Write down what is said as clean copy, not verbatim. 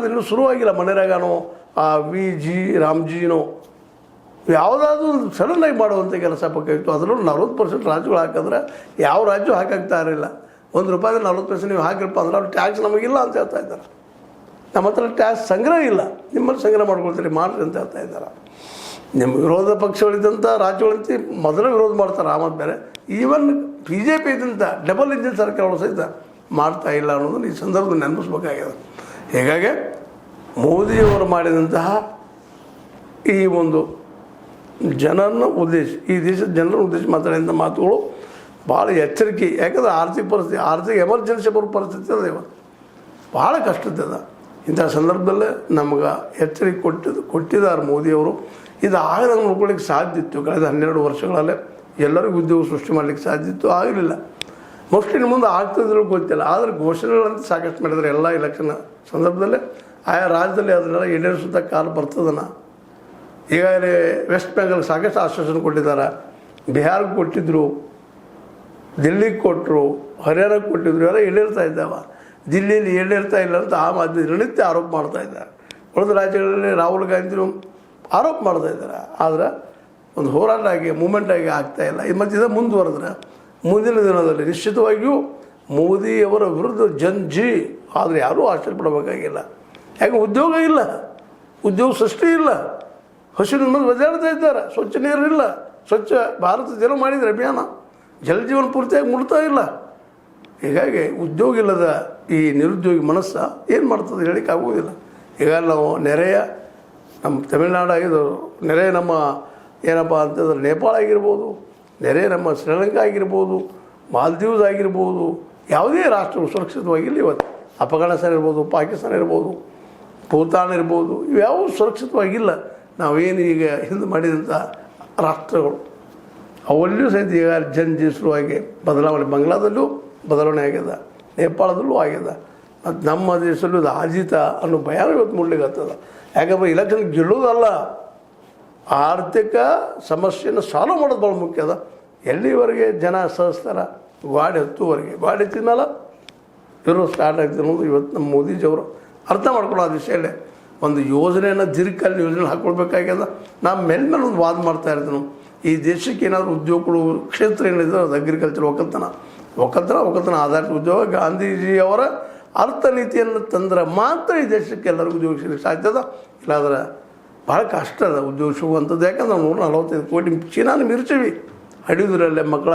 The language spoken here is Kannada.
ಯಾಕಂದ್ರೆ ಇನ್ನೂ ಶುರುವಾಗಿಲ್ಲ ಮನೆರಾಗನೋ VG ರಾಮ್ಜಿನೋ ಯಾವುದಾದ್ರೂ ಸಡನ್ನಾಗಿ ಮಾಡುವಂಥ ಕೆಲಸ ಬೇಕಾಗಿತ್ತು. ಅದರಲ್ಲೂ 40% ರಾಜ್ಯಗಳು ಹಾಕಿದ್ರೆ ಯಾವ ರಾಜ್ಯ ಹಾಕಾಗ್ತಾ ಇರಲಿಲ್ಲ. ₹1 40% ನೀವು ಹಾಕಿರಪ್ಪ ಅಂದ್ರೆ ಅವ್ರು ಟ್ಯಾಕ್ಸ್ ನಮಗಿಲ್ಲ ಅಂತ ಹೇಳ್ತಾ ಇದ್ದಾರೆ. ನಮ್ಮ ಹತ್ರ ಟ್ಯಾಕ್ಸ್ ಸಂಗ್ರಹ ಇಲ್ಲ, ನಿಮ್ಮಲ್ಲಿ ಸಂಗ್ರಹ ಮಾಡ್ಕೊಳ್ತೀರಿ ಮಾಡಿರಿ ಅಂತ ಹೇಳ್ತಾ ಇದ್ದಾರೆ. ನಿಮ್ಮ ವಿರೋಧ ಪಕ್ಷಗಳಿದ್ದಂಥ ರಾಜ್ಯಗಳಂತ ಮೊದಲು ವಿರೋಧ ಮಾಡ್ತಾರೆ. ಆಮೇಲೆ ಬೇರೆ ಈವನ್ BJP ಇದ್ದಂಥ ಡಬಲ್ ಇಂಜಿನ್ ಸರ್ಕಾರಗಳು ಸಹಿತ ಮಾಡ್ತಾ ಇಲ್ಲ ಅನ್ನೋದನ್ನು ಈ ಸಂದರ್ಭದಲ್ಲಿ ನೆನಪಿಸ್ಬೇಕಾಗಿದೆ. ಹೀಗಾಗಿ ಮೋದಿಯವರು ಮಾಡಿದಂತಹ ಈ ಒಂದು ಜನರನ್ನು ಉದ್ದೇಶಿಸಿ, ಈ ದೇಶದ ಜನರನ್ನು ಉದ್ದೇಶಿಸಿ ಮಾತಾಡಿದಂಥ ಮಾತುಗಳು ಭಾಳ ಎಚ್ಚರಿಕೆ. ಯಾಕಂದರೆ ಆರ್ಥಿಕ ಎಮರ್ಜೆನ್ಸಿ ಬರೋ ಪರಿಸ್ಥಿತಿ ಅದ, ಇವತ್ತು ಭಾಳ ಕಷ್ಟದ. ಇಂಥ ಸಂದರ್ಭದಲ್ಲೇ ನಮ್ಗೆ ಎಚ್ಚರಿಕೆ ಕೊಟ್ಟಿದ್ದಾರೆ ಮೋದಿಯವರು. ಇದು ಆಗದ ನೋಡ್ಕೊಳ್ಳಿಕ್ಕೆ ಸಾಧ್ಯ ಇತ್ತು. ಕಳೆದ 12 ವರ್ಷಗಳಲ್ಲೇ ಎಲ್ಲರಿಗೂ ಉದ್ಯೋಗ ಸೃಷ್ಟಿ ಮಾಡಲಿಕ್ಕೆ ಸಾಧ್ಯ ಇತ್ತು, ಆಗಲಿಲ್ಲ. ಮೋಸ್ಟ್ಲಿ ಇನ್ನು ಮುಂದೆ ಆಗ್ತದಿಲ್ಲ ಗೊತ್ತಿಲ್ಲ. ಆದರೆ ಘೋಷಣೆಗಳಂತ ಸಾಕಷ್ಟು ಮಾಡಿದರೆ ಎಲ್ಲ ಎಲೆಕ್ಷನ್ ಸಂದರ್ಭದಲ್ಲೇ ಆಯಾ ರಾಜ್ಯದಲ್ಲಿ ಅದನ್ನೆಲ್ಲ ಈಡೇರಿಸುತ್ತಾ ಕಾಲ ಬರ್ತದನ. ಈಗಾಗಲೇ ವೆಸ್ಟ್ ಬೆಂಗಾಲ್ ಸಾಕಷ್ಟು ಆಶ್ವಾಸನೆ ಕೊಟ್ಟಿದ್ದಾರೆ, ಬಿಹಾರ್ಗೆ ಕೊಟ್ಟಿದ್ದರು, ದಿಲ್ಲಿಗೆ ಕೊಟ್ಟರು, ಹರಿಯಾಣಕ್ಕೆ ಕೊಟ್ಟಿದ್ರು, ಎಲ್ಲ ಈಡೇರ್ತಾ ಇದ್ದಾವೆ. ದಿಲ್ಲಿಯಲ್ಲಿ ಈಡೇರ್ತಾ ಇಲ್ಲ ಅಂತ ಆಮ್ ಆದ್ಮಿ ನಿತ್ಯ ಆರೋಪ ಮಾಡ್ತಾ ಇದ್ದಾರೆ. ಉಳಿದ ರಾಜ್ಯಗಳಲ್ಲಿ ರಾಹುಲ್ ಗಾಂಧಿನೂ ಆರೋಪ ಮಾಡ್ತಾ ಇದ್ದಾರೆ. ಆದರೆ ಒಂದು ಹೋರಾಟ ಆಗಿ ಮೂಮೆಂಟ್ ಆಗಿ ಆಗ್ತಾಯಿಲ್ಲ. ಈ ಮಧ್ಯದ ಮುಂದುವರೆದ್ರೆ ಮುಂದಿನ ದಿನದಲ್ಲಿ ನಿಶ್ಚಿತವಾಗಿಯೂ ಮೋದಿಯವರ ವಿರುದ್ಧ ಜಿ. ಆದರೆ ಯಾರೂ ಆಶ್ಚರ್ಯಪಡಬೇಕಾಗಿಲ್ಲ. ಯಾಕೆ ಉದ್ಯೋಗ ಇಲ್ಲ, ಉದ್ಯೋಗ ಸೃಷ್ಟಿ ಇಲ್ಲ, ಹಸಿವಿನ ಮೇಲೆ ಒದ್ದಾಡ್ತಾ ಇದ್ದಾರೆ, ಸ್ವಚ್ಛ ನೀರಿಲ್ಲ, ಸ್ವಚ್ಛ ಭಾರತ ಜಲ ಮಾಡಿದರೆ ಅಭಿಯಾನ, ಜಲ ಜೀವನ ಪೂರ್ತಿಯಾಗಿ ಮುಟ್ತಾ ಇಲ್ಲ. ಹೀಗಾಗಿ ಉದ್ಯೋಗ ಇಲ್ಲದ ಈ ನಿರುದ್ಯೋಗಿ ಮನಸ್ಸು ಏನು ಮಾಡ್ತದೆ ಹೇಳಿಕ್ಕೆ ಆಗೋದಿಲ್ಲ. ಈಗ ನಾವು ನೆರೆಯ ನಮ್ಮ ತಮಿಳುನಾಡು ಆಗಿದ್ದು, ನೆರೆಯ ನಮ್ಮ ಏನಪ್ಪ ಅಂತಂದ್ರೆ ನೇಪಾಳ ಆಗಿರ್ಬೋದು, ನೆರೆಯ ನಮ್ಮ ಶ್ರೀಲಂಕಾ ಆಗಿರ್ಬೋದು, ಮಾಲ್ದೀವ್ಸ್ ಆಗಿರ್ಬೋದು, ಯಾವುದೇ ರಾಷ್ಟ್ರಗಳು ಸುರಕ್ಷಿತವಾಗಿಲ್ಲ. ಇವತ್ತು ಅಫ್ಘಾನಿಸ್ತಾನ ಇರ್ಬೋದು, ಪಾಕಿಸ್ತಾನ ಇರ್ಬೋದು, ಭೂತಾನ್ ಇರ್ಬೋದು, ಇವ್ಯಾವೂ ಸುರಕ್ಷಿತವಾಗಿಲ್ಲ. ನಾವೇನು ಈಗ ಹಿಂದೆ ಮಾಡಿದಂಥ ರಾಷ್ಟ್ರಗಳು ಅವಲ್ಲಿಯೂ ಸಹಿತ ಈಗ ಜಿ ಶುರುವಾಗಿ ಬದಲಾವಣೆ, ಬಾಂಗ್ಲಾದಲ್ಲೂ ಬದಲಾವಣೆ ಆಗ್ಯದ, ನೇಪಾಳದಲ್ಲೂ ಆಗ್ಯದ. ಮತ್ತು ನಮ್ಮ ದೇಶದಲ್ಲೂ ಇದು ಆಜಿತ ಅನ್ನೋ ಭಯ ಇವತ್ತು ಮೂಡಲಿಕ್ಕೆ ಆಗ್ತದೆ. ಯಾಕಂದರೆ ಇಲೆಕ್ಷನ್ ಗೆಲ್ಲೋದಲ್ಲ, ಆರ್ಥಿಕ ಸಮಸ್ಯೆಯನ್ನು ಸಾಲ್ವ್ ಮಾಡೋದು ಭಾಳ ಮುಖ್ಯ ಅದ. ಎಲ್ಲಿವರೆಗೆ ಜನ ಸಹಿಸ್ತಾರೆ, ಗಾಡಿ ಹತ್ತುವರೆಗೆ, ಗಾಡಿ ಹತ್ತಿದ ಮೇಲೆ ಇರೋ ಸ್ಟಾರ್ಟ್ ಆಗ್ತದೆ ಅನ್ನೋದು ಇವತ್ತು ನಮ್ಮ ಮೋದಿಜಿಯವರು ಅರ್ಥ ಮಾಡ್ಕೊಳ್ಳೋ ಆ ವಿಷಯಲ್ಲೇ ಒಂದು ಯೋಜನೆಯನ್ನು ದೀರ್ಘಕಾಲೀನ ಯೋಜನೆ ಹಾಕ್ಕೊಳ್ಬೇಕಾಗ್ಯದ. ನಾವು ಮೇಲೆ ಒಂದು ವಾದ ಮಾಡ್ತಾ ಇರ್ತೀವಿ. ಈ ದೇಶಕ್ಕೆ ಏನಾದರೂ ಉದ್ಯೋಗಗಳು ಕ್ಷೇತ್ರ ಏನಿದೆ ಅದು ಅಗ್ರಿಕಲ್ಚರ್, ಒಕ್ಕಲ್ತನ ಆಧಾರಿತ ಉದ್ಯೋಗ. ಗಾಂಧೀಜಿಯವರ ಅರ್ಥ ನೀತಿಯನ್ನು ತಂದ್ರೆ ಮಾತ್ರ ಈ ದೇಶಕ್ಕೆ ಎಲ್ಲರಿಗೂ ಉದ್ಯೋಗ ಸಿಗಲಿಕ್ಕೆ ಸಾಧ್ಯದ. ಇಲ್ಲಾಂದ್ರೆ ಭಾಳ ಕಷ್ಟ ಅದ ಉದ್ಯೋಗ ಸಿಗುವಂಥದ್ದು. ಯಾಕಂದ್ರೆ ನಾವು 145 ಕೋಟಿ ಚೀನಾನ ಮಿರ್ಚೀವಿ, ಹಡಿಯೋದ್ರಲ್ಲೇ ಮಕ್ಕಳ